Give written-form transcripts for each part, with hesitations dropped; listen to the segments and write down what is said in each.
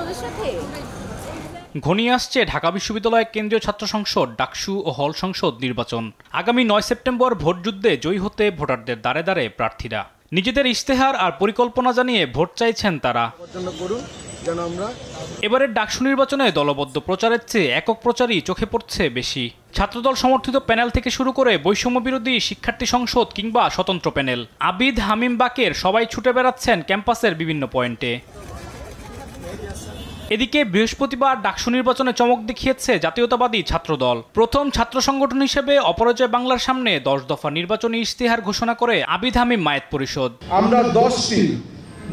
আমাদের সাথে। ঘনিয়ে আসছে ঢাকা বিশ্ববিদ্যালয় কেন্দ্রীয় ছাত্র সংসদ, ডাকসু ও হল সংসদ নির্বাচন। আগামী 9 সেপ্টেম্বর ভোটযুদ্ধে জয়ী হতে ভোটারদের দ্বারে দ্বারে প্রার্থীরা নিজেদের ইশতেহার আর পরিকল্পনা জানিয়ে ভোট চাইছেন তারা। এবারের ডাকসু নির্বাচনে দলবদ্ধ প্রচারের চেয়ে একক প্রচারই চোখে পড়ছে বেশি। ছাত্রদল সমর্থিত প্যানেল থেকে শুরু করে বৈষম্য বিরোধী শিক্ষার্থী সংসদ কিংবা স্বতন্ত্র প্যানেল, আবিদ, হামিম, বাকের সবাই ছুটে বেড়াচ্ছেন ক্যাম্পাসের বিভিন্ন পয়েন্টে। এদিকে বৃহস্পতিবার ডাকসু নির্বাচনে চমক দেখিয়েছে জাতীয়তাবাদী ছাত্রদল। প্রথম ছাত্র সংগঠন হিসেবে অপরাজয় বাংলার সামনে 10 দফা নির্বাচনী ইশতেহার ঘোষণা করে আবিদ হামিম মায়েত পরিষদ। আমরা 10টি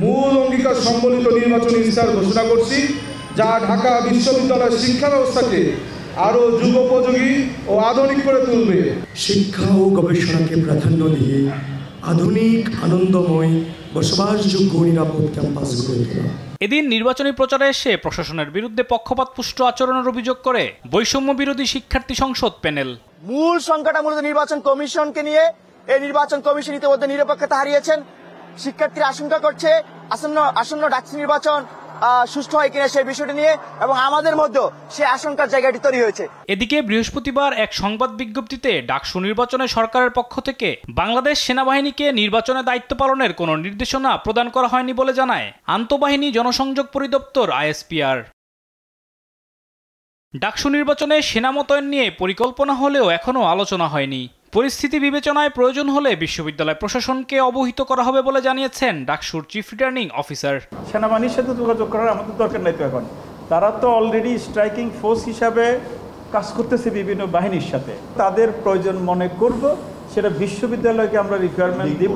মূল অঙ্গীকার সম্বলিত নির্বাচনী ইশতেহার ঘোষণা করছি, যা ঢাকা বিশ্ববিদ্যালয়ের শিক্ষা ব্যবস্থাকে আরও যুগোপযোগী ও আধুনিক করে তুলবে। শিক্ষা ও গবেষণাকে প্রাধান্য দিয়ে আধুনিক, আনন্দময়, বসবাসযোগ্য নিরাপদ ক্যাম্পাস গড়ে তোলা। এদিন নির্বাচনী প্রচারে এসে প্রশাসনের বিরুদ্ধে পক্ষপাতপুষ্ট আচরণের অভিযোগ করে বৈষম্য বিরোধী শিক্ষার্থী সংসদ প্যানেল। মূল সংখ্যাটা মূলত নির্বাচন কমিশনকে নিয়ে। এই নির্বাচন কমিশন ইতিমধ্যে নিরপেক্ষতা হারিয়েছেন। শিক্ষার্থীরা আশঙ্কা করছে আসন্ন ডাকসু নির্বাচন সুষ্ঠু হয় কিনা সেই বিষয়টি নিয়ে, এবং আমাদের মধ্যেও সে আশঙ্কার জায়গাটি তৈরি হয়েছে। এদিকে বৃহস্পতিবার এক সংবাদ বিজ্ঞপ্তিতে ডাকসু নির্বাচনে সরকারের পক্ষ থেকে বাংলাদেশ সেনাবাহিনীকে নির্বাচনে দায়িত্ব পালনের কোনো নির্দেশনা প্রদান করা হয়নি বলে জানায় আন্তঃবাহিনী জনসংযোগ পরিদপ্তর আইএসপিআর। ডাকসু নির্বাচনে সেনা মোতায়েন নিয়ে পরিকল্পনা হলেও এখনও আলোচনা হয়নি। পরিস্থিতি বিবেচনায় প্রয়োজন হলে বিশ্ববিদ্যালয় প্রশাসনকে অবহিত করা হবে বলে জানিয়েছেন ডাকসুর চিফ রিটার্নিং অফিসার। সেনাবাহিনীর সাথে যোগাযোগ করার আমাদের দরকার নাই তো এখন। তারা তো অলরেডি স্ট্রাইকিং ফোর্স হিসাবে কাজ করতেছে বিভিন্ন বাহিনীর সাথে। তাদের প্রয়োজন মনে করব, সেটা বিশ্ববিদ্যালয়কে আমরা রিকোয়ারমেন্ট দিব,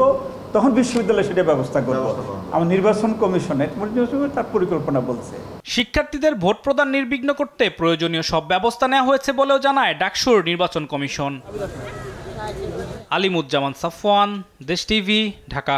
তখন বিশ্ববিদ্যালয় সেটা ব্যবস্থা করব। আমার নির্বাচন কমিশনের তার পরিকল্পনা বলছে। শিক্ষার্থীদের ভোট প্রদান নির্বিঘ্ন করতে প্রয়োজনীয় সব ব্যবস্থা নেওয়া হয়েছে বলেও জানায় ডাকসুর নির্বাচন কমিশন। আলিমুজ্জামান সাফওয়ান, দেশ টিভি, ঢাকা।